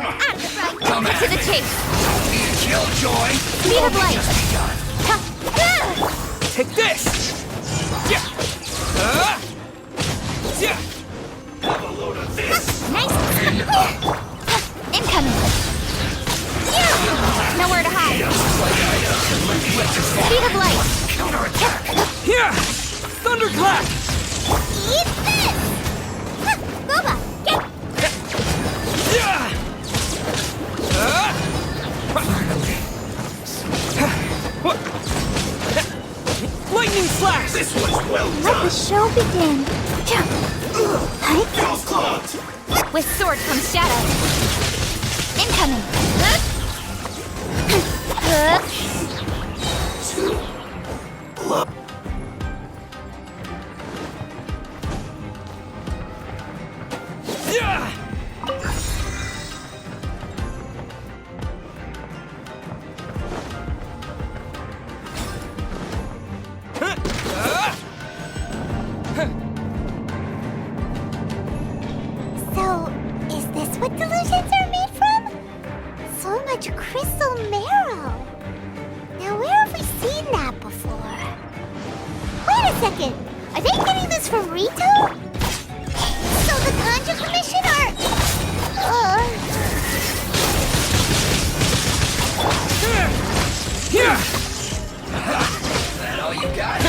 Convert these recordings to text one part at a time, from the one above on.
Out of the front. Come Cut at to the me. chase. Killjoy. Speed of light. Take this! Yeah! Yeah! Have a load of this. Nice. Incoming. Nowhere to hide. Speed of light. Counterattack. Here! Thunderclap! Eat this. Boba, get. Yeah! Lightning slash! This one's well Let done. the show begin. Feels clogged. With sword from shadow. Incoming. Yeah! So, is this what delusions are made from? So much crystal marrow. Now, where have we seen that before? Wait a second. Are they getting this from Rito? So the Conjure Commission are... Here! That all you got?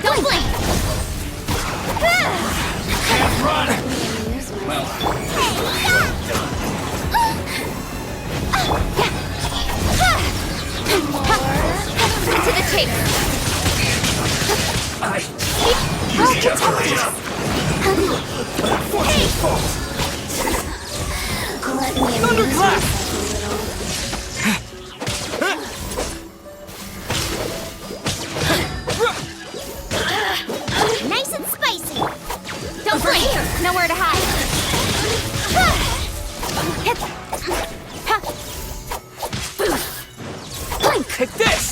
Don't blink! Can't run. Well, To the chase. you kept right up. Unfortunate fault. Thunderclap! Nice and spicy. Don't blink. Nowhere to hide. Blink. Take this!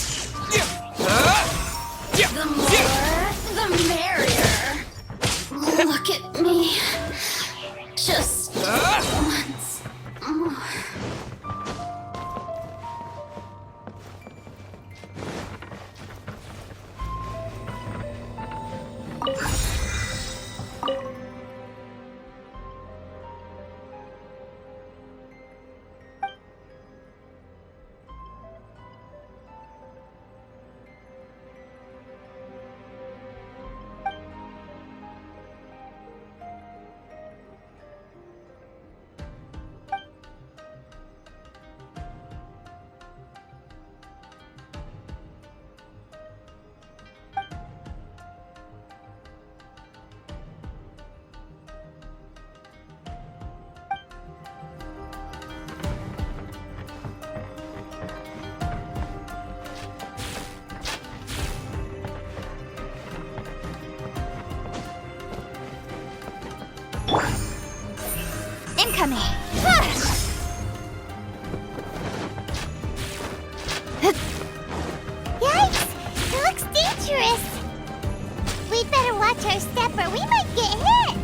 The more, the merrier. Look at me. Just once more. Incoming. Yikes! It looks dangerous. We'd better watch our step or we might get hit.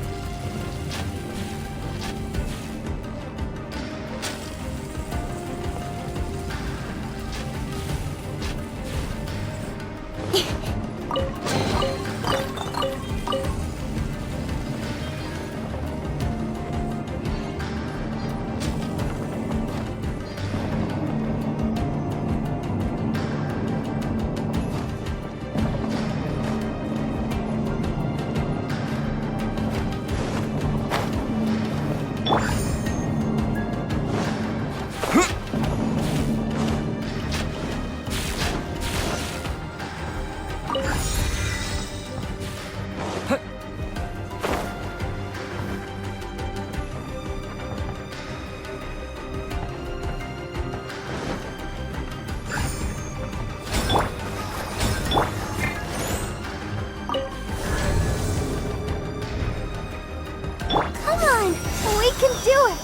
can do it!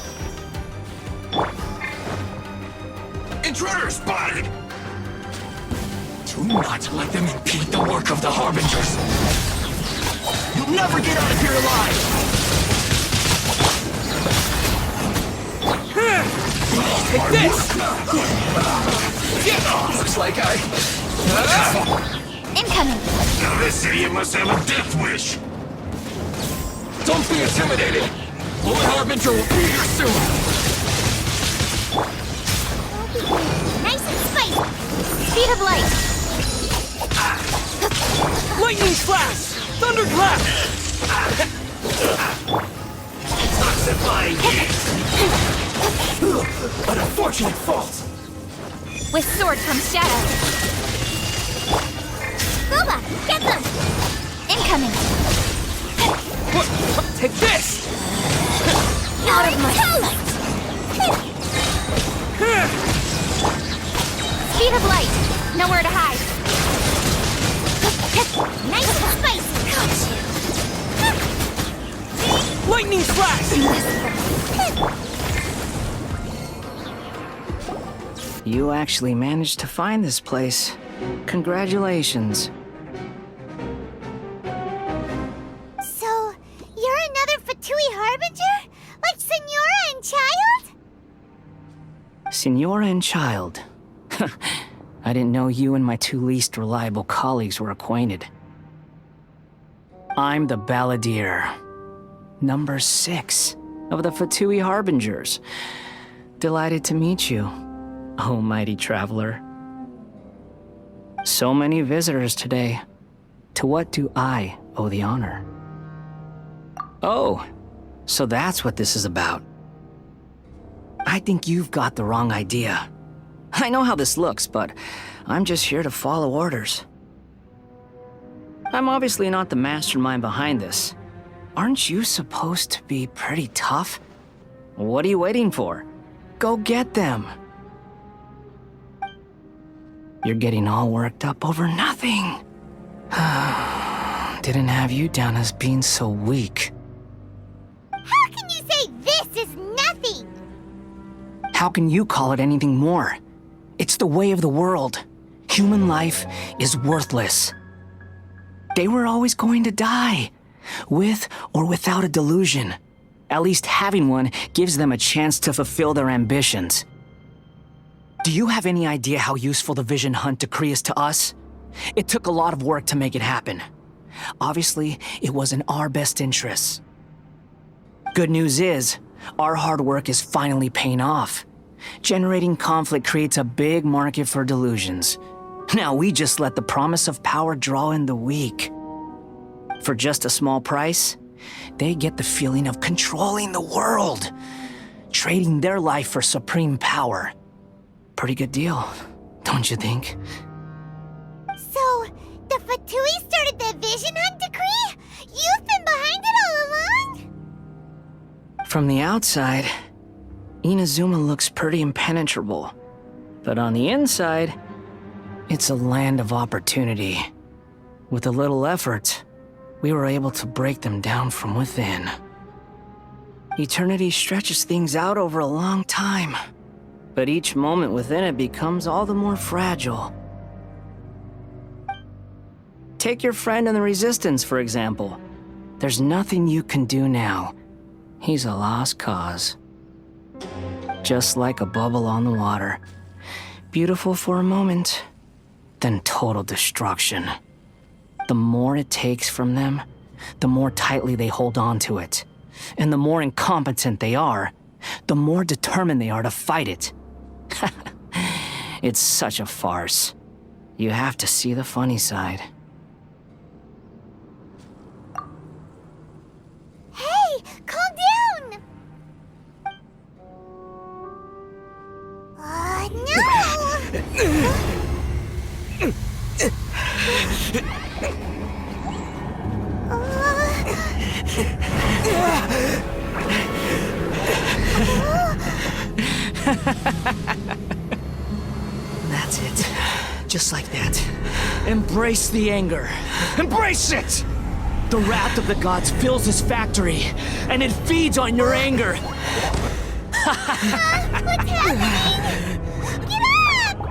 Intruder spotted! Do not let them impede the work of the Harbingers! You'll never get out of here alive! Take this! Looks like I... Incoming. Now this idiot must have a death wish. Don't be intimidated. Lord Harbinger will be here soon. Nice and spicy. Speed of light. Lightning slash! Thunderclap! Toxifying heat. An unfortunate fault. With sword from shadow. Boba, get them. Incoming. Take this! Out of my sight. Speed of light. Nowhere to hide. Nice and spicy. Lightning slash! You actually managed to find this place. Congratulations. So, you're another Fatui Harbinger? Like Senora and Child? Senora and Child. I didn't know you and my two least reliable colleagues were acquainted. I'm the Balladeer. Number 6 of the Fatui Harbingers. Delighted to meet you, oh mighty traveler. So many visitors today. To what do I owe the honor? Oh, so that's what this is about. I think you've got the wrong idea. I know how this looks, but I'm just here to follow orders. I'm obviously not the mastermind behind this. Aren't you supposed to be pretty tough? What are you waiting for? Go get them. You're getting all worked up over nothing. Didn't have you down as being so weak. How can you say this is nothing? How can you call it anything more? It's the way of the world. Human life is worthless. They were always going to die, with or without a delusion. At least having one gives them a chance to fulfill their ambitions. Do you have any idea how useful the Vision Hunt decree is to us? It took a lot of work to make it happen. Obviously, it was in our best interests. Good news is, our hard work is finally paying off. Generating conflict creates a big market for delusions. Now we just let the promise of power draw in the weak. For just a small price, they get the feeling of controlling the world, trading their life for supreme power. Pretty good deal, don't you think? So, the Fatui started the Vision Hunt decree? You've been behind it all along? From the outside, Inazuma looks pretty impenetrable. But on the inside, it's a land of opportunity. With a little effort, we were able to break them down from within. Eternity stretches things out over a long time, but each moment within it becomes all the more fragile. Take your friend in the Resistance, for example. There's nothing you can do now. He's a lost cause. Just like a bubble on the water. Beautiful for a moment, then total destruction. The more it takes from them, the more tightly they hold on to it. And the more incompetent they are, the more determined they are to fight it. It's such a farce. You have to see the funny side. Hey, calm down! No! That's it. Just like that. Embrace the anger. Embrace it! The wrath of the gods fills this factory, and it feeds on your anger. What's happening? Get up!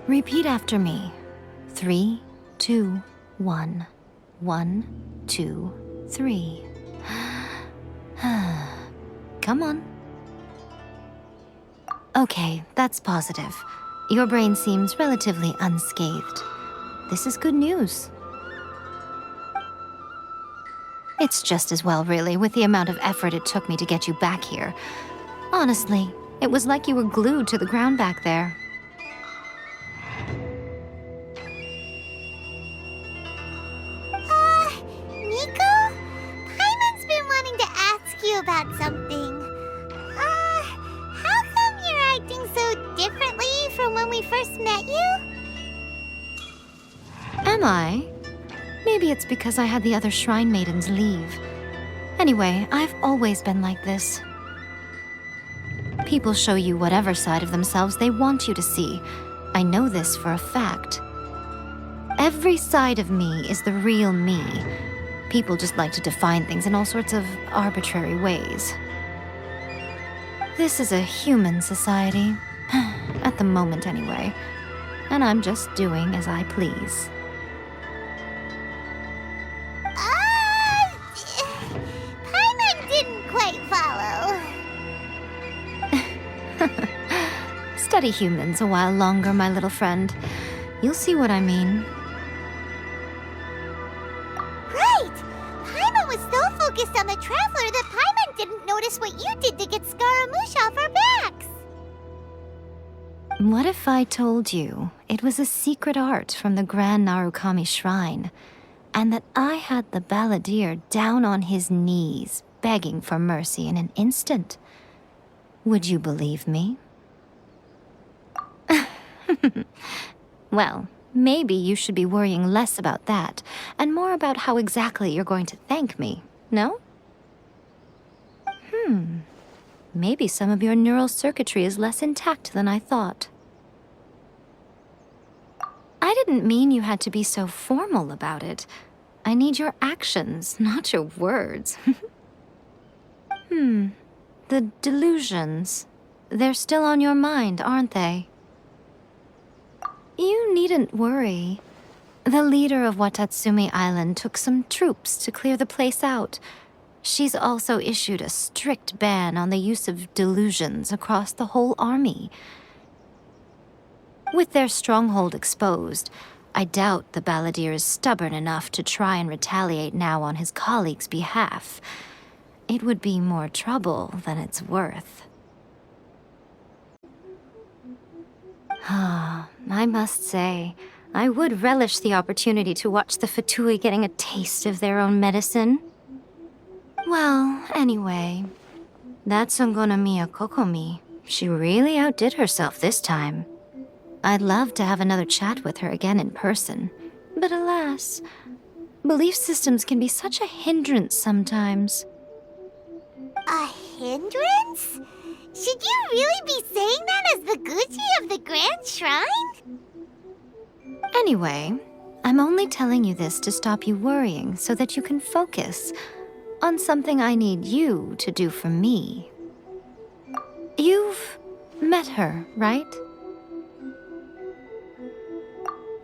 Repeat after me. 3, 2, 1. 1, 2, 3. Come on. Okay, that's positive. Your brain seems relatively unscathed. This is good news. It's just as well, really, with the amount of effort it took me to get you back here. Honestly, it was like you were glued to the ground back there. Nico? Paimon's been wanting to ask you about something. How come you're acting so differently from when we first met you? Am I? Maybe it's because I had the other Shrine Maidens leave. Anyway, I've always been like this. People show you whatever side of themselves they want you to see. I know this for a fact. Every side of me is the real me. People just like to define things in all sorts of arbitrary ways. This is a human society. At the moment, anyway. And I'm just doing as I please. Paimon didn't quite follow. Study humans a while longer, my little friend. You'll see what I mean. Right! Paimon was so focused on the Traveler that Paimon didn't notice what you did to get Scaramouche off our backs. What if I told you it was a secret art from the Grand Narukami Shrine, and that I had the balladeer down on his knees, begging for mercy in an instant? Would you believe me? Well, maybe you should be worrying less about that, and more about how exactly you're going to thank me, no? Maybe some of your neural circuitry is less intact than I thought. I didn't mean you had to be so formal about it. I need your actions, not your words. The delusions. They're still on your mind, aren't they? You needn't worry. The leader of Watatsumi Island took some troops to clear the place out. She's also issued a strict ban on the use of delusions across the whole army. With their stronghold exposed, I doubt the balladeer is stubborn enough to try and retaliate now on his colleagues' behalf. It would be more trouble than it's worth. I must say, I would relish the opportunity to watch the Fatui getting a taste of their own medicine. Well, anyway, that Songonomiya Kokomi, she really outdid herself this time. I'd love to have another chat with her again in person, but alas, belief systems can be such a hindrance sometimes. A hindrance? Should you really be saying that as the Gucci of the Grand Shrine? Anyway, I'm only telling you this to stop you worrying so that you can focus on something I need you to do for me. You've met her, right?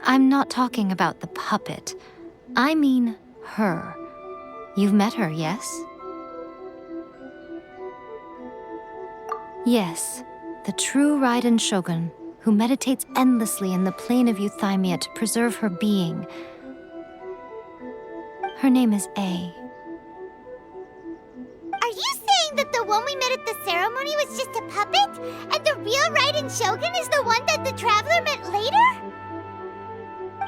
I'm not talking about the puppet. I mean her. You've met her, yes? Yes, the true Raiden Shogun, who meditates endlessly in the plane of Euthymia to preserve her being. Her name is A. Are you saying that the one we met at the ceremony was just a puppet? And the real Raiden Shogun is the one that the Traveler met later?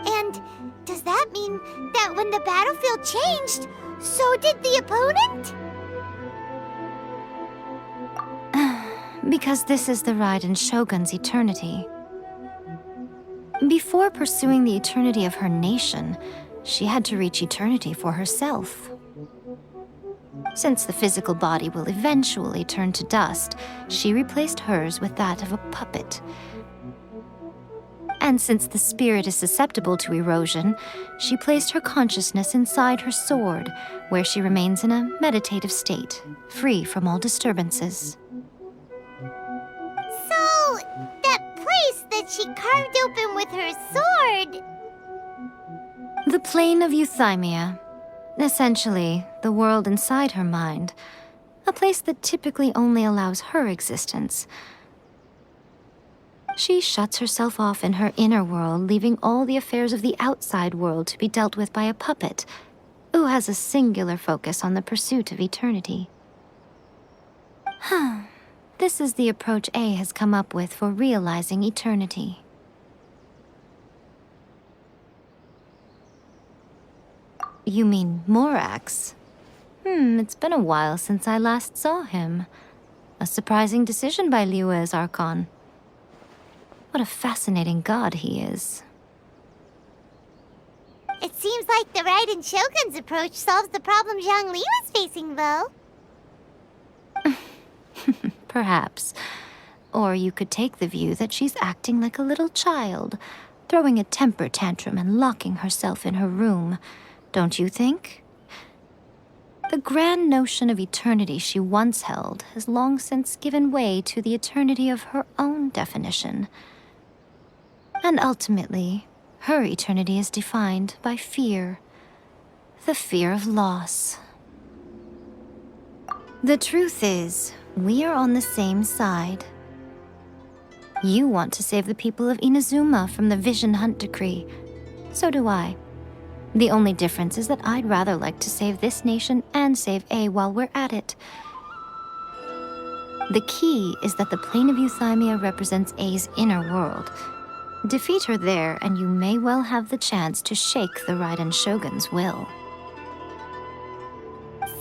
And does that mean that when the battlefield changed, so did the opponent? Because this is the Raiden Shogun's eternity. Before pursuing the eternity of her nation, she had to reach eternity for herself. Since the physical body will eventually turn to dust, she replaced hers with that of a puppet. And since the spirit is susceptible to erosion, she placed her consciousness inside her sword, where she remains in a meditative state, free from all disturbances. So, that place that she carved open with her sword... The plane of euthymia. Essentially, the world inside her mind. A place that typically only allows her existence. She shuts herself off in her inner world, leaving all the affairs of the outside world to be dealt with by a puppet, who has a singular focus on the pursuit of eternity. This is the approach A has come up with for realizing eternity. You mean Morax? It's been a while since I last saw him. A surprising decision by Liyue's Archon. What a fascinating god he is. It seems like the Raiden Shogun's approach solves the problem Zhang Li was facing, though. Perhaps. Or you could take the view that she's acting like a little child, throwing a temper tantrum and locking herself in her room. Don't you think? The grand notion of eternity she once held has long since given way to the eternity of her own definition. And ultimately, her eternity is defined by fear. The fear of loss. The truth is, we are on the same side. You want to save the people of Inazuma from the Vision Hunt decree. So do I. The only difference is that I'd rather like to save this nation and save A while we're at it. The key is that the plane of euthymia represents A's inner world. Defeat her there, and you may well have the chance to shake the Raiden Shogun's will.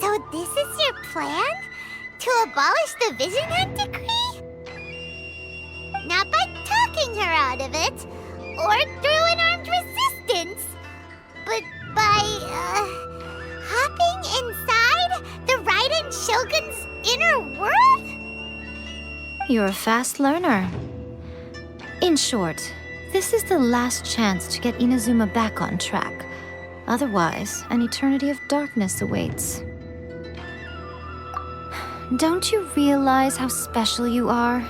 So this is your plan? To abolish the Vision Hunt decree? Not by talking her out of it, or through an armed resistance, but by, hopping inside the Raiden Shogun's inner world? You're a fast learner. In short, this is the last chance to get Inazuma back on track. Otherwise, an eternity of darkness awaits. Don't you realize how special you are?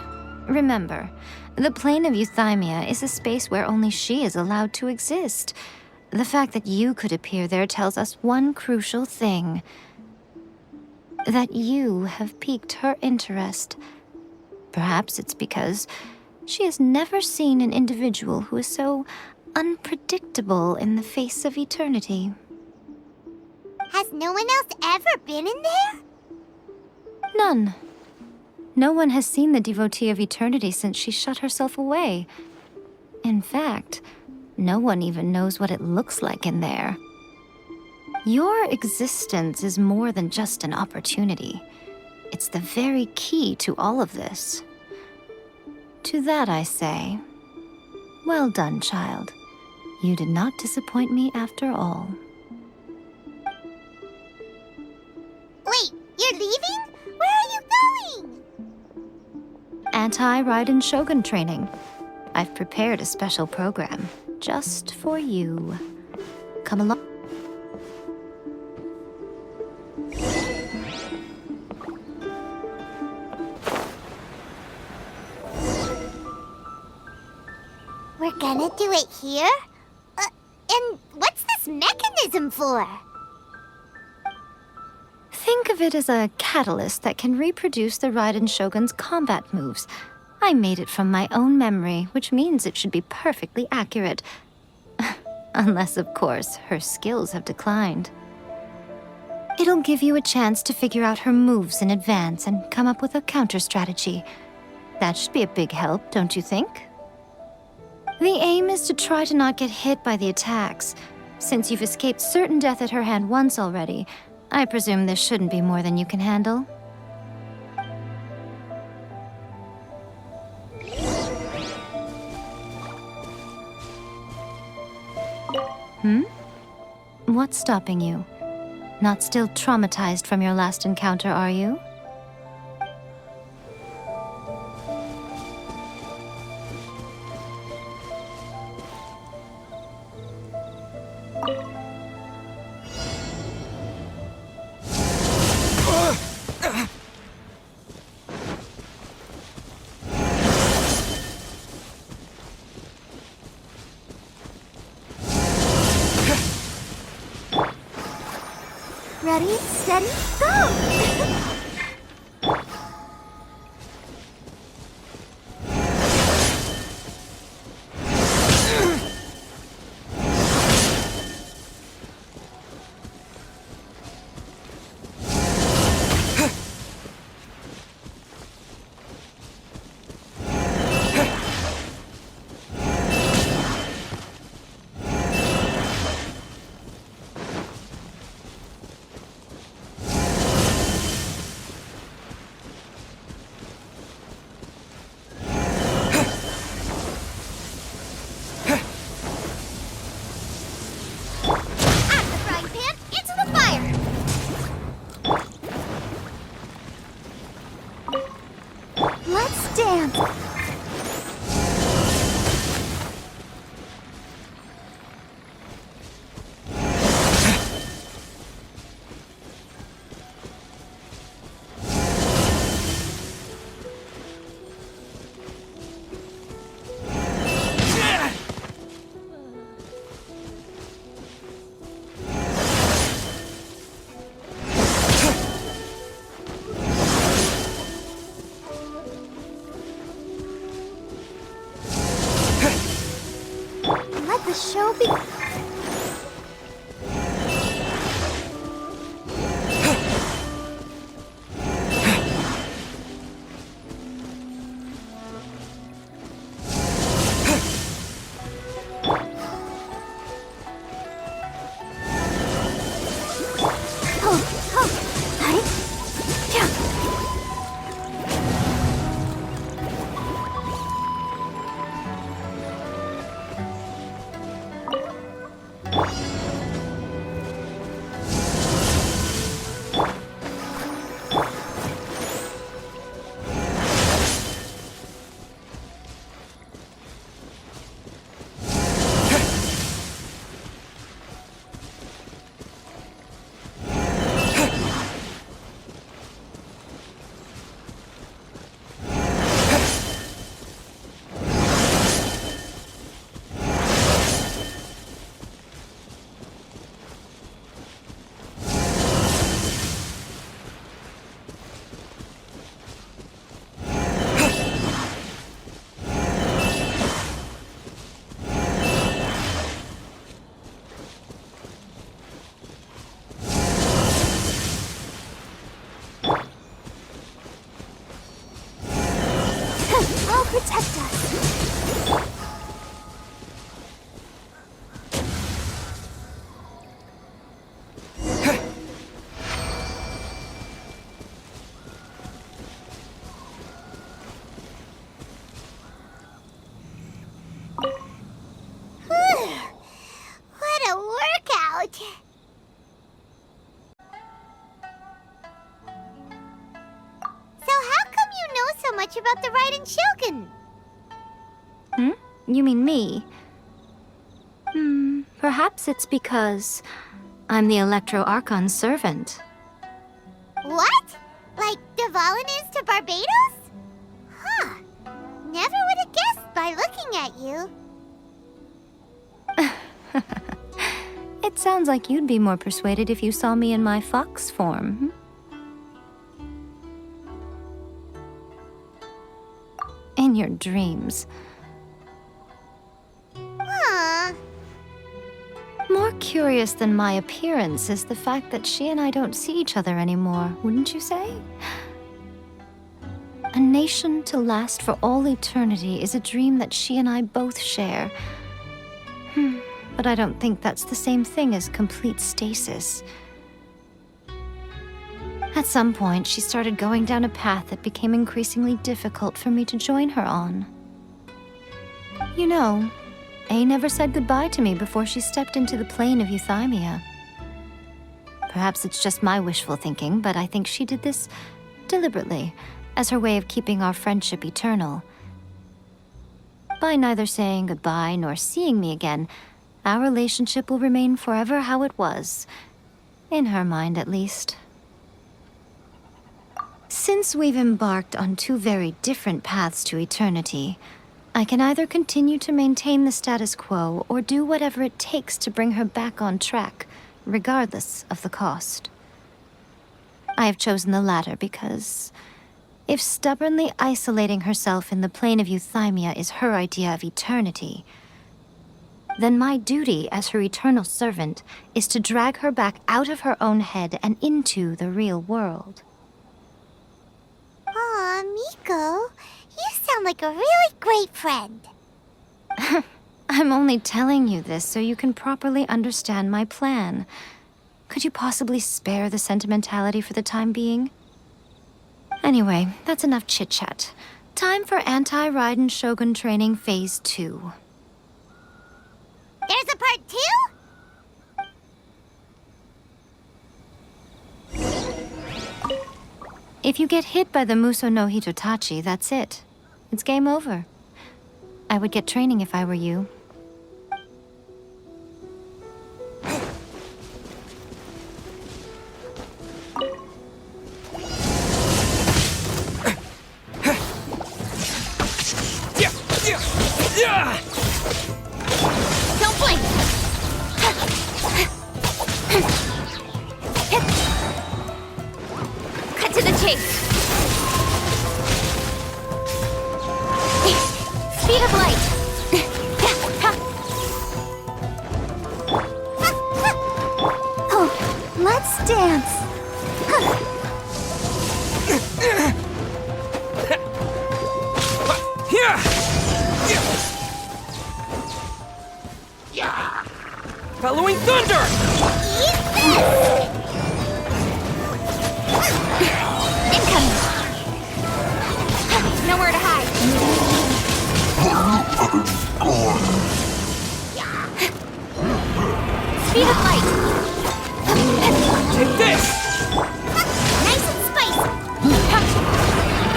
Remember, the plane of euthymia is a space where only she is allowed to exist. The fact that you could appear there tells us one crucial thing. That you have piqued her interest. Perhaps it's because she has never seen an individual who is so unpredictable in the face of eternity. Has no one else ever been in there? None. No one has seen the devotee of eternity since she shut herself away. In fact, no one even knows what it looks like in there. Your existence is more than just an opportunity. It's the very key to all of this. To that I say, well done, child. You did not disappoint me after all. Wait, you're leaving? Where are you going? Anti-Raiden Shogun training. I've prepared a special program just for you. Come along. We're gonna do it here? And what's this mechanism for? Think of it as a catalyst that can reproduce the Raiden Shogun's combat moves. I made it from my own memory, which means it should be perfectly accurate. Unless, of course, her skills have declined. It'll give you a chance to figure out her moves in advance and come up with a counter-strategy. That should be a big help, don't you think? The aim is to try to not get hit by the attacks. Since you've escaped certain death at her hand once already, I presume this shouldn't be more than you can handle. What's stopping you? Not still traumatized from your last encounter, are you? Ready, steady, go! Let's dance! Let the show be... I'll protect us. What a workout! So much about the Raiden Shogun. You mean me? Perhaps it's because I'm the Electro Archon's servant. What? Like Dvalin is to Barbados? Huh. Never would have guessed by looking at you. It sounds like you'd be more persuaded if you saw me in my fox form. In your dreams. More curious than my appearance is the fact that she and I don't see each other anymore, wouldn't you say? A nation to last for all eternity is a dream that she and I both share. But I don't think that's the same thing as complete stasis. At some point, she started going down a path that became increasingly difficult for me to join her on. You know, A never said goodbye to me before she stepped into the plane of Euthymia. Perhaps it's just my wishful thinking, but I think she did this deliberately, as her way of keeping our friendship eternal. By neither saying goodbye nor seeing me again, our relationship will remain forever how it was. In her mind, at least. Since we've embarked on two very different paths to eternity, I can either continue to maintain the status quo or do whatever it takes to bring her back on track, regardless of the cost. I have chosen the latter because if stubbornly isolating herself in the plane of euthymia is her idea of eternity, then my duty as her eternal servant is to drag her back out of her own head and into the real world. Aw, Miko, you sound like a really great friend. I'm only telling you this so you can properly understand my plan. Could you possibly spare the sentimentality for the time being? Anyway, that's enough chit-chat. Time for Anti-Raiden Shogun Training Phase 2. There's a part 2? If you get hit by the Muso no Hitotachi, that's it. It's game over. I would get training if I were you. Don't blink! Cut to the chase! Speed of light! Oh, let's dance! Following thunder! Incoming! Nowhere to hide! Speed of light! Take this! Nice and spicy!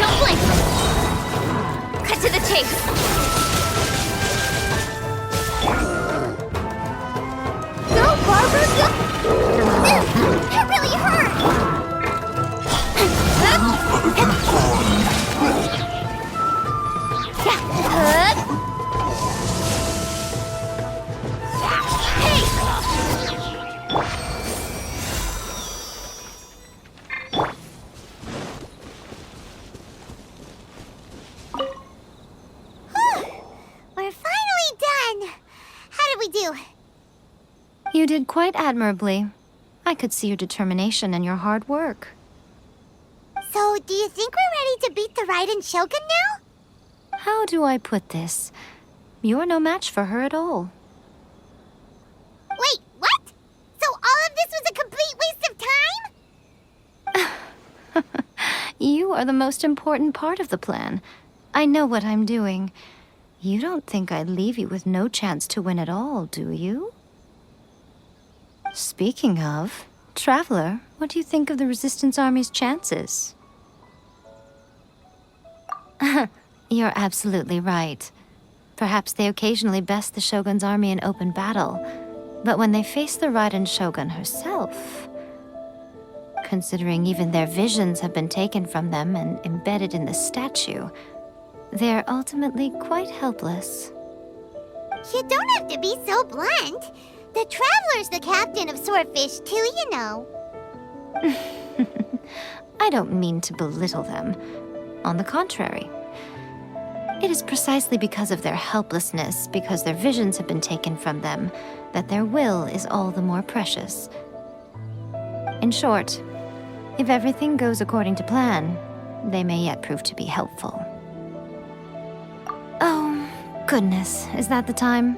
Don't blink! Cut to the chase! Go, Barbara, go! That really hurt! We're finally done! How did we do? You did quite admirably. I could see your determination and your hard work. So, do you think we're ready to beat the Raiden Shogun now? How do I put this? You're no match for her at all. Wait, what? So all of this was a complete waste of time? You are the most important part of the plan. I know what I'm doing. You don't think I'd leave you with no chance to win at all, do you? Speaking of, Traveler, what do you think of the Resistance Army's chances? You're absolutely right. Perhaps they occasionally best the Shogun's army in open battle, but when they face the Raiden Shogun herself, considering even their visions have been taken from them and embedded in the statue, they're ultimately quite helpless. You don't have to be so blunt. The Traveler's the captain of Swordfish too, you know. I don't mean to belittle them. On the contrary. It is precisely because of their helplessness, because their visions have been taken from them, that their will is all the more precious. In short, if everything goes according to plan, they may yet prove to be helpful. Oh, goodness, is that the time?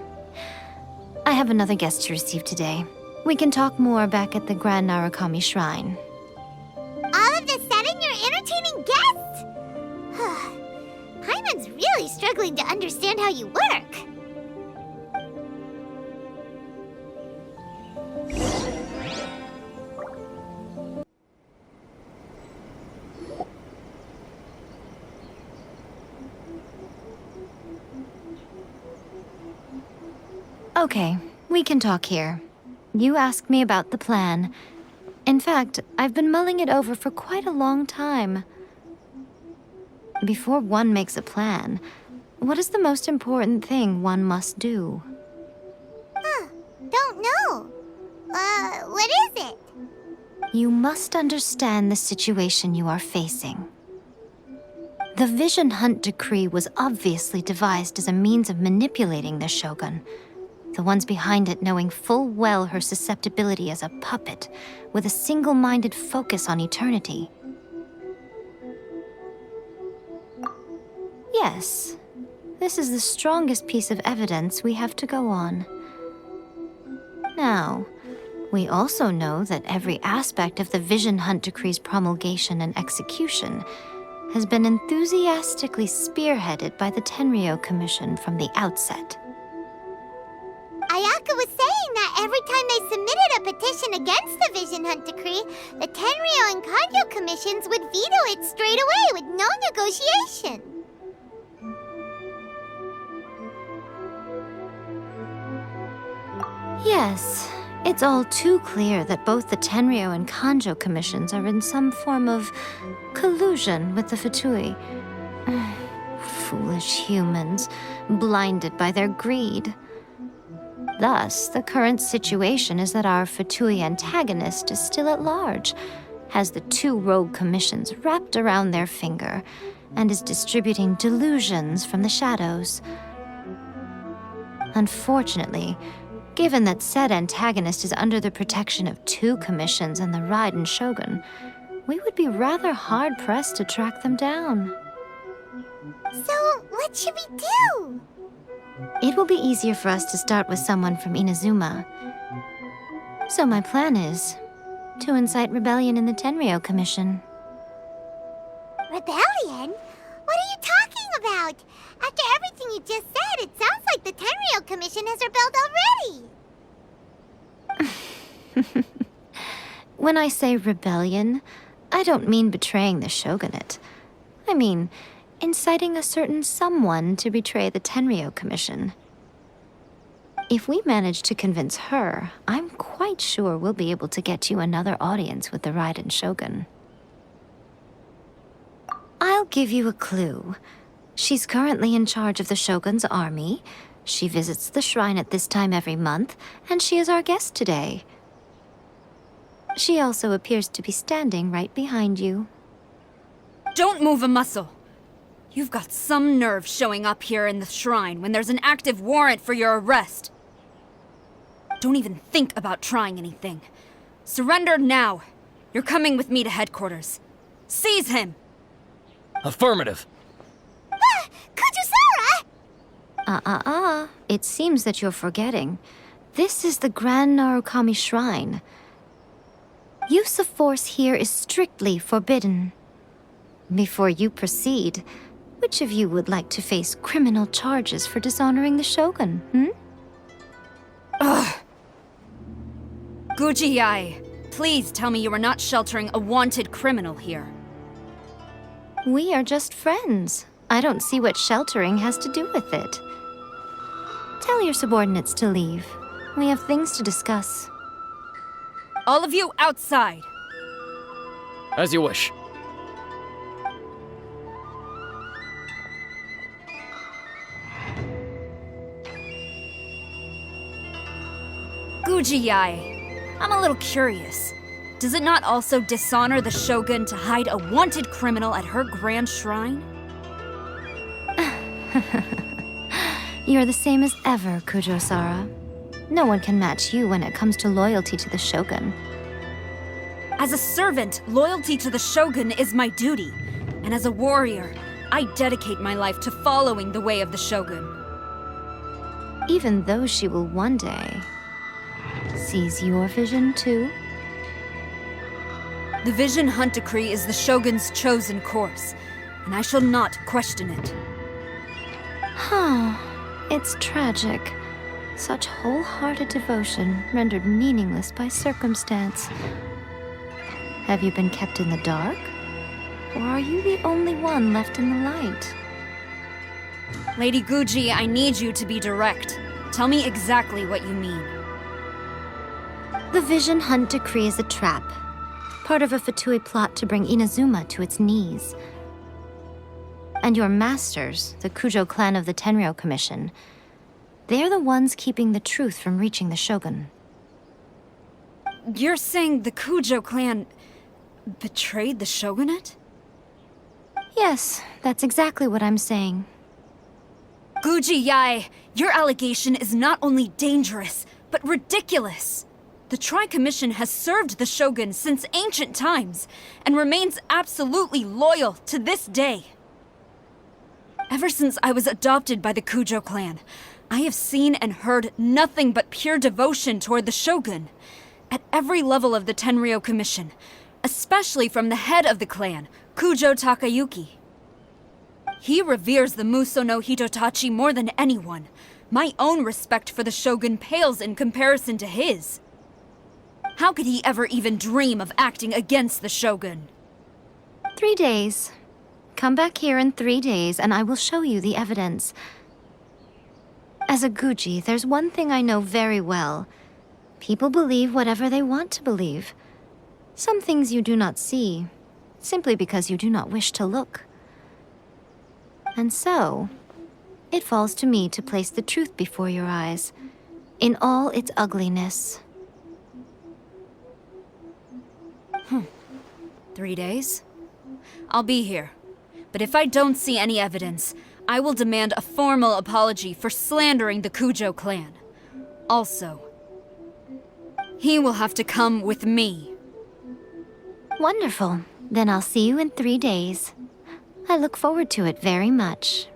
I have another guest to receive today. We can talk more back at the Grand Narukami Shrine. All of a sudden, you're entertaining guests? Paimon's really struggling to understand how you work. Okay, we can talk here. You asked me about the plan. In fact, I've been mulling it over for quite a long time. Before one makes a plan, what is the most important thing one must do? Don't know. What is it? You must understand the situation you are facing. The Vision Hunt Decree was obviously devised as a means of manipulating the Shogun, the ones behind it knowing full well her susceptibility as a puppet with a single-minded focus on eternity. Yes, this is the strongest piece of evidence we have to go on. Now, we also know that every aspect of the Vision Hunt Decree's promulgation and execution has been enthusiastically spearheaded by the Tenryou Commission from the outset. Ayaka was saying that every time they submitted a petition against the Vision Hunt Decree, the Tenryou and Kanjo commissions would veto it straight away with no negotiation. Yes, it's all too clear that both the Tenryou and Kanjo commissions are in some form of collusion with the Fatui. Foolish humans, blinded by their greed. Thus, the current situation is that our Fatui antagonist is still at large, has the two rogue commissions wrapped around their finger, and is distributing delusions from the shadows. Unfortunately, given that said antagonist is under the protection of two commissions and the Raiden Shogun, we would be rather hard-pressed to track them down. So, what should we do? It will be easier for us to start with someone from Inazuma. So my plan is to incite rebellion in the Tenryou Commission. Rebellion? What are you talking about? After everything you just said, it sounds like the Tenryou Commission has rebelled already. When I say rebellion, I don't mean betraying the shogunate. I mean inciting a certain someone to betray the Tenryou Commission. If we manage to convince her, I'm quite sure we'll be able to get you another audience with the Raiden Shogun. I'll give you a clue. She's currently in charge of the Shogun's army. She visits the shrine at this time every month, and she is our guest today. She also appears to be standing right behind you. Don't move a muscle. You've got some nerve showing up here in the shrine when there's an active warrant for your arrest. Don't even think about trying anything. Surrender now. You're coming with me to headquarters. Seize him! Affirmative. Kujusara! It seems that you're forgetting. This is the Grand Narukami Shrine. Use of force here is strictly forbidden. Before you proceed, which of you would like to face criminal charges for dishonoring the Shogun, Ugh! Guji-ai, please tell me you are not sheltering a wanted criminal here. We are just friends. I don't see what sheltering has to do with it. Tell your subordinates to leave. We have things to discuss. All of you outside! As you wish. Guji-ai, I'm a little curious. Does it not also dishonor the Shogun to hide a wanted criminal at her grand shrine? You're the same as ever, Kujo-sara. No one can match you when it comes to loyalty to the Shogun. As a servant, loyalty to the Shogun is my duty. And as a warrior, I dedicate my life to following the way of the Shogun. Even though she will one day seize your vision too? The Vision Hunt Decree is the Shogun's chosen course, and I shall not question it. Huh. It's tragic. Such wholehearted devotion rendered meaningless by circumstance. Have you been kept in the dark? Or are you the only one left in the light? Lady Guji, I need you to be direct. Tell me exactly what you mean. The Vision Hunt Decree is a trap. Part of a Fatui plot to bring Inazuma to its knees. And your masters, the Kujo clan of the Tenryou Commission, they're the ones keeping the truth from reaching the Shogun. you're saying the Kujo clan betrayed the shogunate? Yes, that's exactly what I'm saying. Guji Yae, your allegation is not only dangerous, but ridiculous. The Tri-Commission has served the Shogun since ancient times, and remains absolutely loyal to this day. Ever since I was adopted by the Kujo clan, I have seen and heard nothing but pure devotion toward the Shogun. At every level of the Tenryou Commission, especially from the head of the clan, Kujo Takayuki. He reveres the Muso no Hitotachi more than anyone. My own respect for the Shogun pales in comparison to his. How could he ever even dream of acting against the Shogun? 3 days. Come back here in 3 days and I will show you the evidence. As a Guji, there's one thing I know very well. People believe whatever they want to believe. Some things you do not see, simply because you do not wish to look. And so, it falls to me to place the truth before your eyes, in all its ugliness. 3 days? I'll be here. But if I don't see any evidence, I will demand a formal apology for slandering the Kujo clan. Also, he will have to come with me. Wonderful. Then I'll see you in 3 days. I look forward to it very much.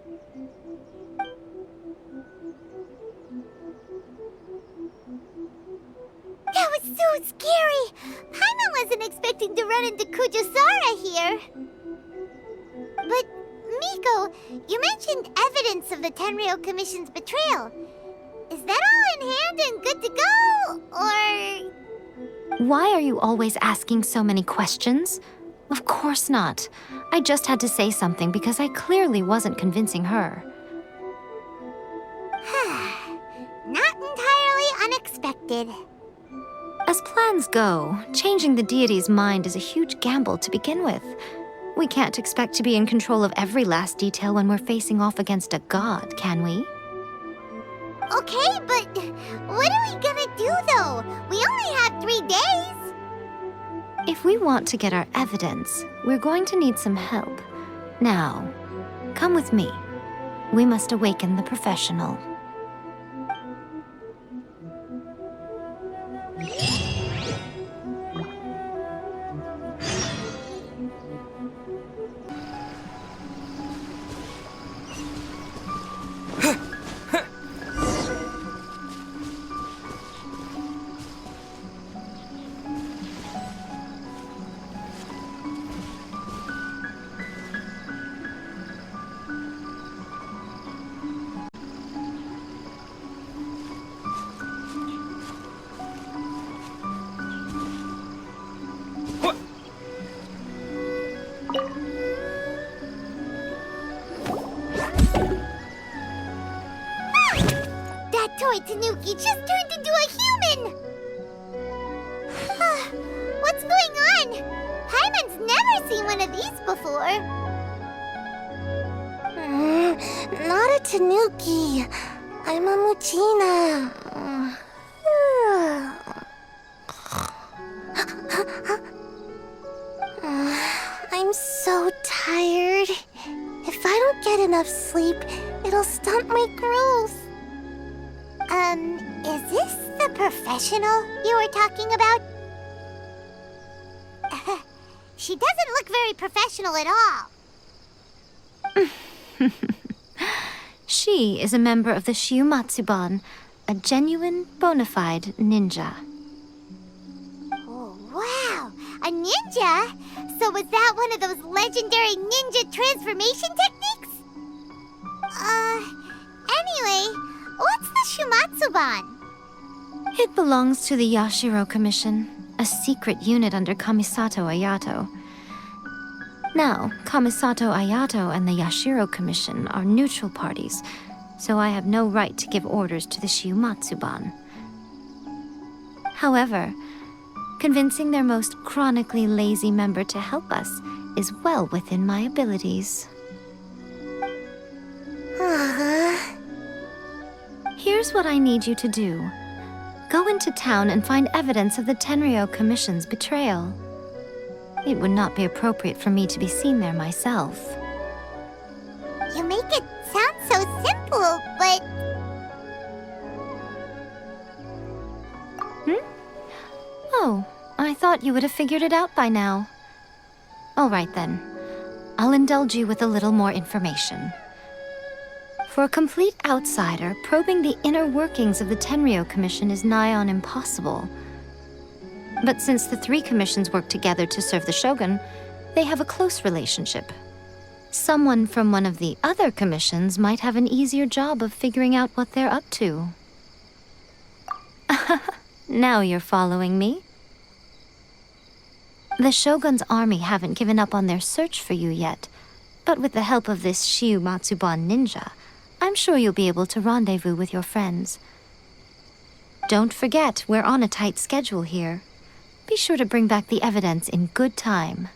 That was so scary! Paimon wasn't expecting to run into Kujosara here. But, Miko, you mentioned evidence of the Tenryou Commission's betrayal. Is that all in hand and good to go, or...? Why are you always asking so many questions? Of course not. I just had to say something because I clearly wasn't convincing her. Not entirely unexpected. As plans go, changing the deity's mind is a huge gamble to begin with. We can't expect to be in control of every last detail when we're facing off against a god, can we? Okay, but what are we gonna do, though? We only have 3 days. If we want to get our evidence, we're going to need some help. Now, come with me. We must awaken the professional. That toy Tanuki just turned into a human! What's going on? Paimon's never seen one of these before. Not a Tanuki. I'm a Muchina. I'm so tired. If I don't get enough sleep, it'll stunt my growth. Is this the professional you were talking about? She doesn't look very professional at all. She is a member of the Shiumatsuban, a genuine, bona fide ninja. Oh, wow! A ninja? So was that one of those legendary ninja transformation techniques? Anyway, what's the Shumatsuban? It belongs to the Yashiro Commission, a secret unit under Kamisato Ayato. Now, Kamisato Ayato and the Yashiro Commission are neutral parties, so I have no right to give orders to the Shiumatsuban. However, convincing their most chronically lazy member to help us is well within my abilities. Here's what I need you to do. Go into town and find evidence of the Tenryo Commission's betrayal. It would not be appropriate for me to be seen there myself. You make it sound so simple, but... Oh, I thought you would have figured it out by now. All right then. I'll indulge you with a little more information. For a complete outsider, probing the inner workings of the Tenryo Commission is nigh on impossible. But since the three commissions work together to serve the Shogun, they have a close relationship. Someone from one of the other commissions might have an easier job of figuring out what they're up to. Now you're following me. The Shogun's army haven't given up on their search for you yet, but with the help of this Shiu Matsuban ninja, I'm sure you'll be able to rendezvous with your friends. Don't forget, we're on a tight schedule here. Be sure to bring back the evidence in good time.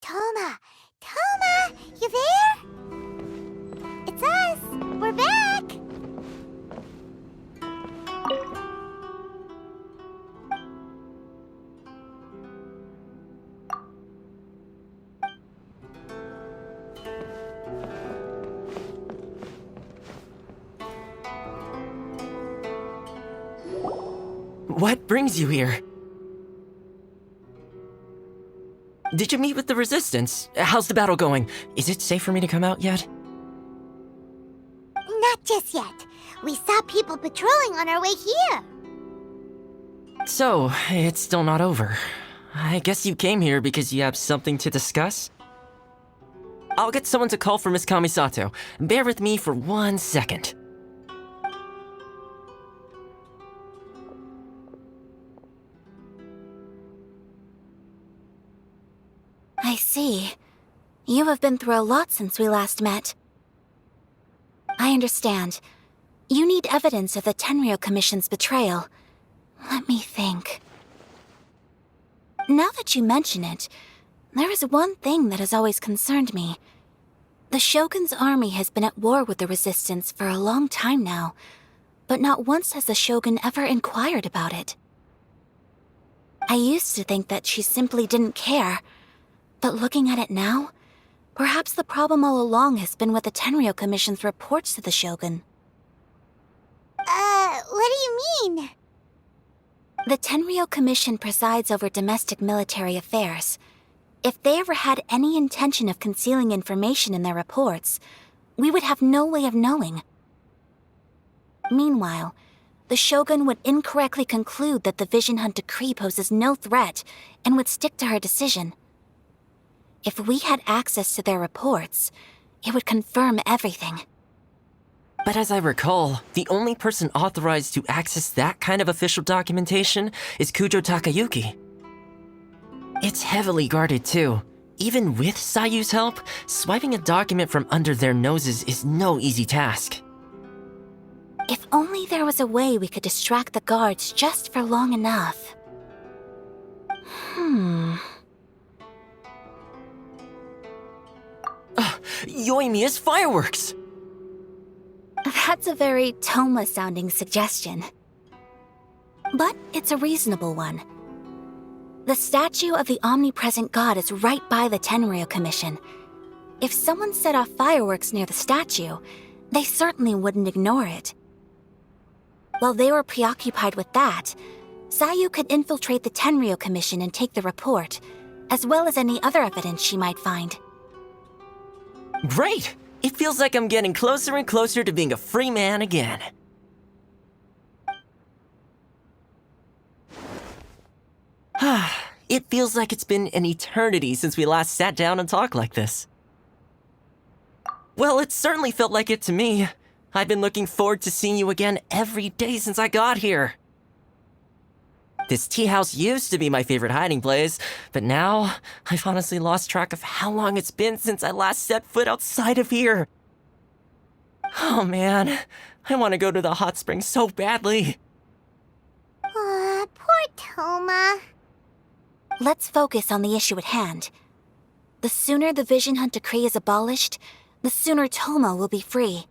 Toma! Toma! You there? It's us! We're back! What brings you here? Did you meet with the Resistance? How's the battle going? Is it safe for me to come out yet? Not just yet. We saw people patrolling on our way here. So, it's still not over. I guess you came here because you have something to discuss? I'll get someone to call for Miss Kamisato. Bear with me for 1 second. I see. You have been through a lot since we last met. I understand. You need evidence of the Tenryo Commission's betrayal. Let me think. Now that you mention it, there is one thing that has always concerned me. The Shogun's army has been at war with the Resistance for a long time now, but not once has the Shogun ever inquired about it. I used to think that she simply didn't care, but looking at it now, perhaps the problem all along has been with the Tenryo Commission's reports to the Shogun. What do you mean? The Tenryo Commission presides over domestic military affairs. If they ever had any intention of concealing information in their reports, we would have no way of knowing. Meanwhile, the Shogun would incorrectly conclude that the Vision Hunt decree poses no threat and would stick to her decision. If we had access to their reports, it would confirm everything. But as I recall, the only person authorized to access that kind of official documentation is Kujo Takayuki. It's heavily guarded too. Even with Sayu's help, swiping a document from under their noses is no easy task. If only there was a way we could distract the guards just for long enough. Yoimiya's fireworks! That's a very Toma-sounding suggestion. But it's a reasonable one. The statue of the omnipresent god is right by the Tenryo Commission. If someone set off fireworks near the statue, they certainly wouldn't ignore it. While they were preoccupied with that, Sayu could infiltrate the Tenryo Commission and take the report, as well as any other evidence she might find. Great! It feels like I'm getting closer and closer to being a free man again. It feels like it's been an eternity since we last sat down and talked like this. Well, it certainly felt like it to me. I've been looking forward to seeing you again every day since I got here. This tea house used to be my favorite hiding place, but now I've honestly lost track of how long it's been since I last set foot outside of here. Oh man, I want to go to the hot springs so badly. Poor Toma. Let's focus on the issue at hand. The sooner the Vision Hunt decree is abolished, the sooner Tomo will be free.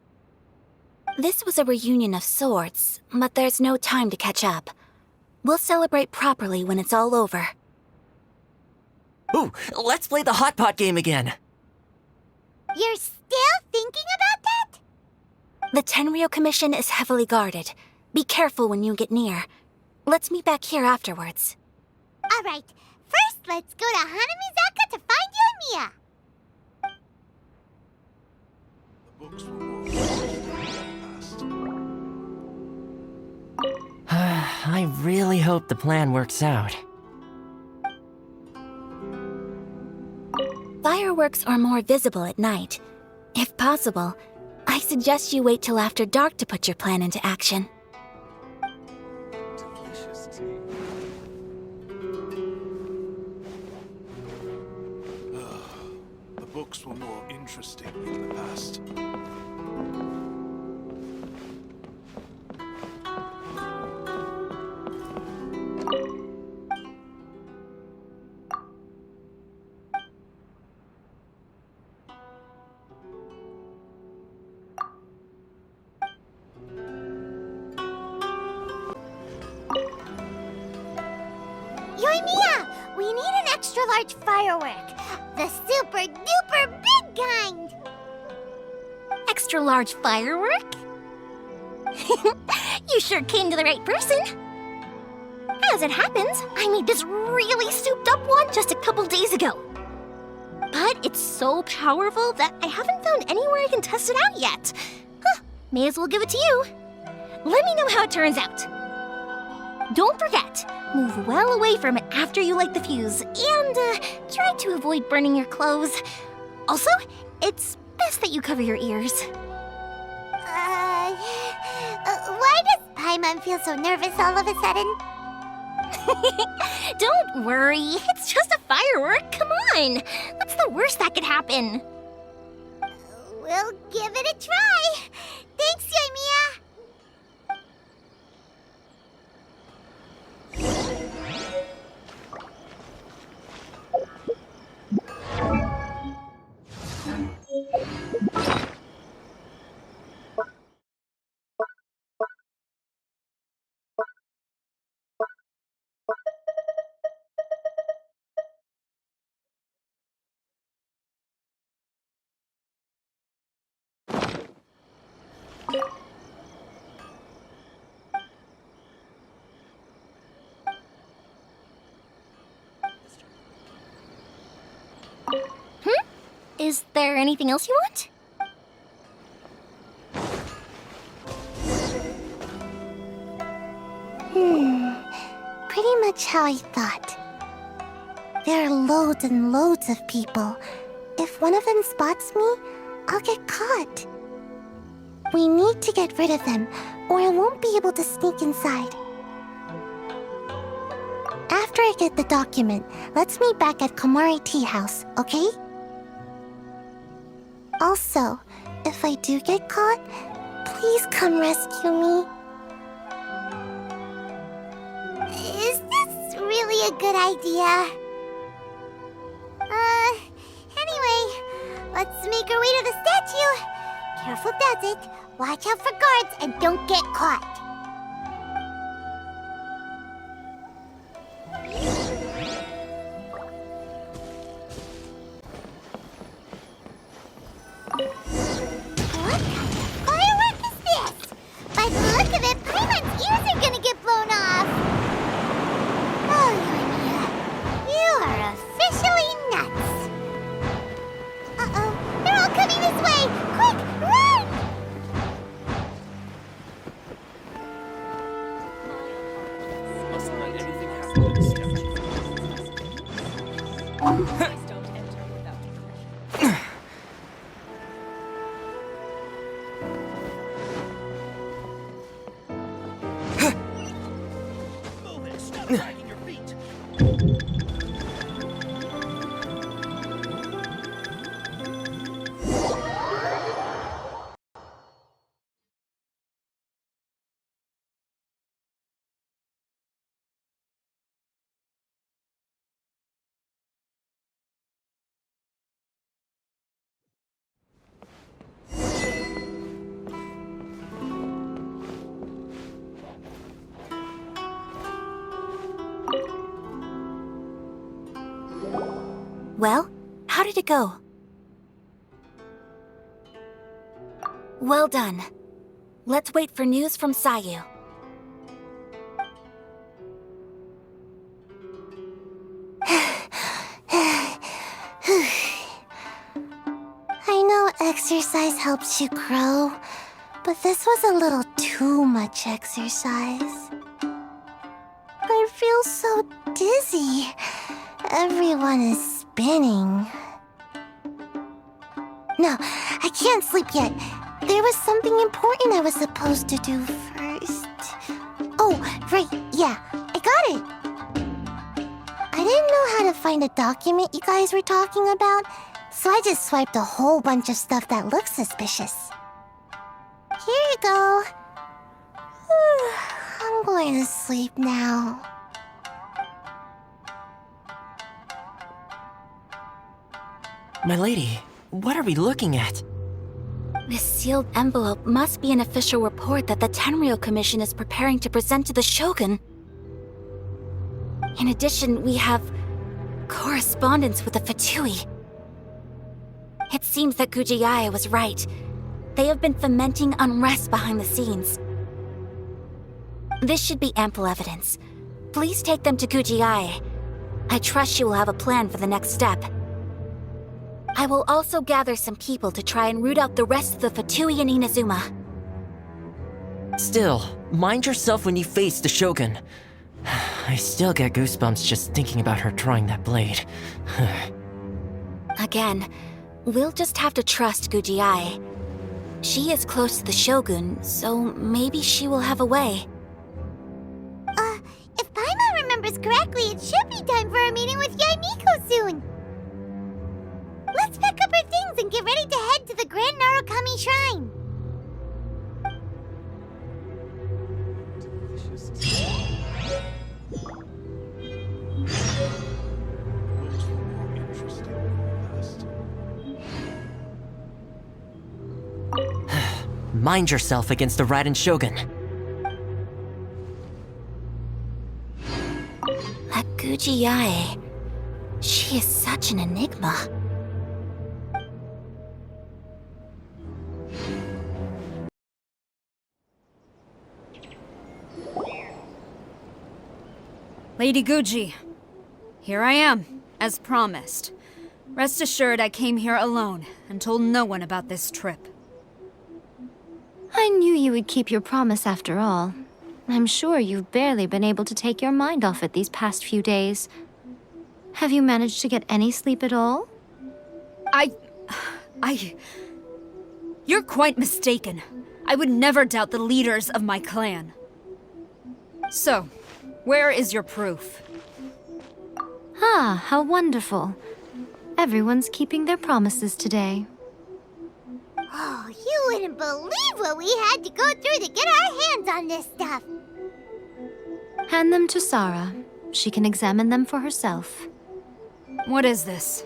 This was a reunion of sorts, but there's no time to catch up. We'll celebrate properly when it's all over. Ooh, let's play the hot pot game again. You're still thinking about that? The Tenryou Commission is heavily guarded. Be careful when you get near. Let's meet back here afterwards. Alright, first let's go to Hanamizaka to find you and Mia. The books were more interesting in the past. I really hope the plan works out. Fireworks are more visible at night. If possible, I suggest you wait till after dark to put your plan into action. Delicious tea. The books were more interesting in the past. Yoimiya, we need an extra large firework. The super duper big kind. Extra large firework? You sure came to the right person. As it happens, I made this really souped up one just a couple days ago. But it's so powerful that I haven't found anywhere I can test it out yet. Huh, may as well give it to you. Let me know how it turns out. Don't forget, move well away from it after you light the fuse, and try to avoid burning your clothes. Also, it's best that you cover your ears. Why does Paimon feel so nervous all of a sudden? Don't worry, it's just a firework, come on! What's the worst that could happen? We'll give it a try. Thanks, Yoimiya. Is there anything else you want? Pretty much how I thought. There are loads and loads of people. If one of them spots me, I'll get caught. We need to get rid of them, or I won't be able to sneak inside. After I get the document, let's meet back at Komari Tea House, okay? Also, if I do get caught, please come rescue me. Is this really a good idea? Anyway, let's make our way to the statue. Careful does it. Watch out for guards and don't get caught. What kind of firework is this? By the look of it, Paimon's ears are gonna get blown off. Oh, Yoimiya, you are officially nuts. Uh-oh, they're all coming this way. Quick, run! Mustn't let anything happen to the statue. Well, how did it go? Well done. Let's wait for news from Sayu. I know exercise helps you grow, but this was a little too much exercise. I feel so dizzy. Everyone is spinning. No, I can't sleep yet. There was something important I was supposed to do first. Oh, right, yeah, I got it. I didn't know how to find a document you guys were talking about, so I just swiped a whole bunch of stuff that looks suspicious. Here you go. I'm going to sleep now. My lady, what are we looking at? This sealed envelope must be an official report that the Tenryou Commission is preparing to present to the Shogun. In addition, we have correspondence with the Fatui. It seems that Gujiae was right. They have been fomenting unrest behind the scenes. This should be ample evidence. Please take them to Gujiae. I trust she will have a plan for the next step. I will also gather some people to try and root out the rest of the Fatui in Inazuma. Still, mind yourself when you face the Shogun. I still get goosebumps just thinking about her drawing that blade. Again, we'll just have to trust Gujiae. She is close to the Shogun, so maybe she will have a way. If Paimon remembers correctly, it should be time for a meeting with Yaimiko soon. Let's pack up our things and get ready to head to the Grand Narukami Shrine. Mind yourself against the Raiden Shogun. That Gujiae, she is such an enigma. Lady Guji, here I am, as promised. Rest assured I came here alone and told no one about this trip. I knew you would keep your promise after all. I'm sure you've barely been able to take your mind off it these past few days. Have you managed to get any sleep at all? You're quite mistaken. I would never doubt the leaders of my clan. So, where is your proof? Ah, how wonderful. Everyone's keeping their promises today. Oh, you wouldn't believe what we had to go through to get our hands on this stuff. Hand them to Sarah. She can examine them for herself. What is this?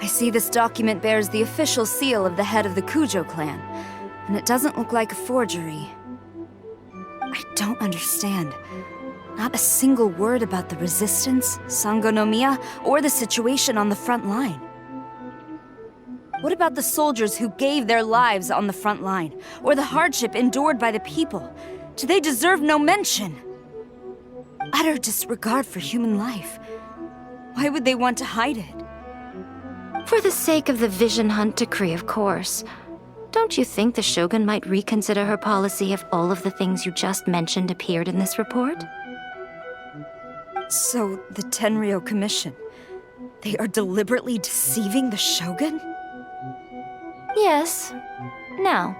I see this document bears the official seal of the head of the Kujo clan, and it doesn't look like a forgery. I don't understand. Not a single word about the resistance, Sangonomiya, or the situation on the front line. What about the soldiers who gave their lives on the front line, or the hardship endured by the people? Do they deserve no mention? Utter disregard for human life. Why would they want to hide it? For the sake of the Vision Hunt decree, of course. Don't you think the Shogun might reconsider her policy if all of the things you just mentioned appeared in this report? So, the Tenryou Commission, they are deliberately deceiving the Shogun? Yes. Now,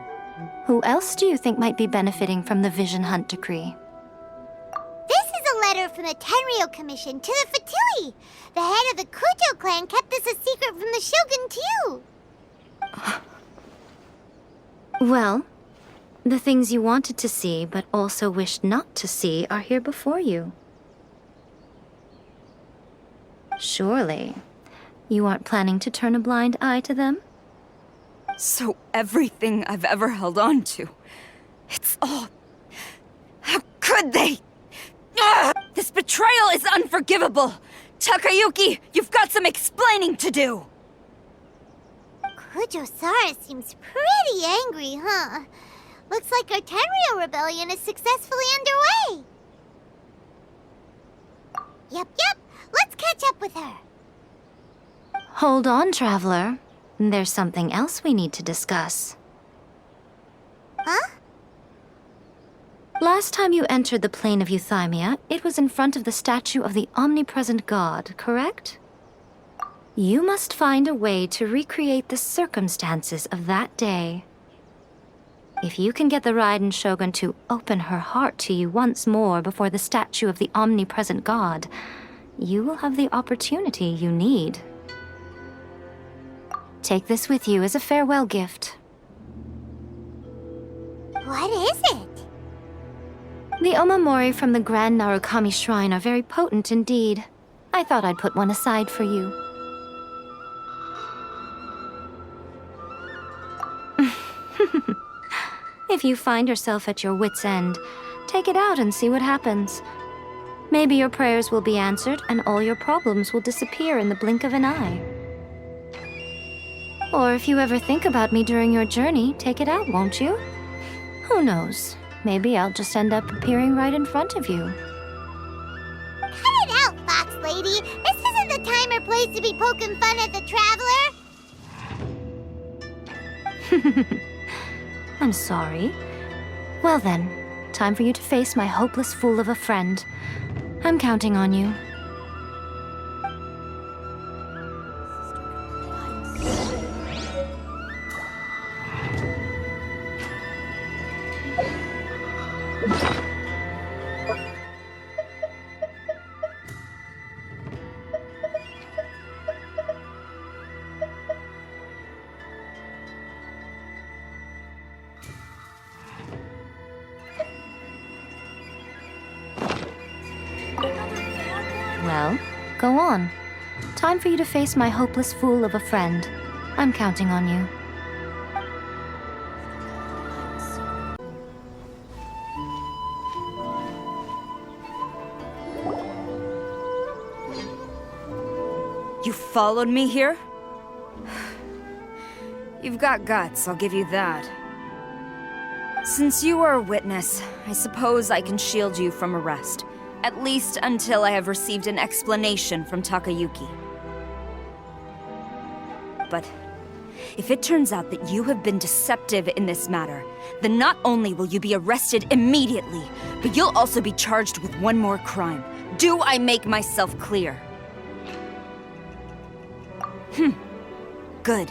who else do you think might be benefiting from the Vision Hunt decree? This is a letter letter from the Tenryo Commission to the Fatui. The head of the Kujo clan kept this a secret from the Shogun, too. Well, the things you wanted to see but also wished not to see are here before you. Surely, you aren't planning to turn a blind eye to them? So everything I've ever held on to, it's all... How could they? Ugh! This betrayal is unforgivable! Takayuki, you've got some explaining to do! Kujo-Sara seems pretty angry, huh? Looks like our Tenryo rebellion is successfully underway. Yep. Let's catch up with her. Hold on, Traveler. There's something else we need to discuss. Huh? Last time you entered the plane of Euthymia, it was in front of the statue of the omnipresent god, correct? You must find a way to recreate the circumstances of that day. If you can get the Raiden Shogun to open her heart to you once more before the statue of the omnipresent god, you will have the opportunity you need. Take this with you as a farewell gift. What is it? The omamori from the Grand Narukami Shrine are very potent indeed. I thought I'd put one aside for you. If you find yourself at your wit's end, take it out and see what happens. Maybe your prayers will be answered and all your problems will disappear in the blink of an eye. Or if you ever think about me during your journey, take it out, won't you? Who knows? Maybe I'll just end up appearing right in front of you. Cut it out, Fox Lady. This isn't the time or place to be poking fun at the Traveler. I'm sorry. Well then, time for you to face my hopeless fool of a friend. I'm counting on you. Well, go on. Time for you to face my hopeless fool of a friend. I'm counting on you. You followed me here? You've got guts, I'll give you that. Since you are a witness, I suppose I can shield you from arrest. At least until I have received an explanation from Takayuki. But if it turns out that you have been deceptive in this matter, then not only will you be arrested immediately, but you'll also be charged with one more crime. Do I make myself clear? Good.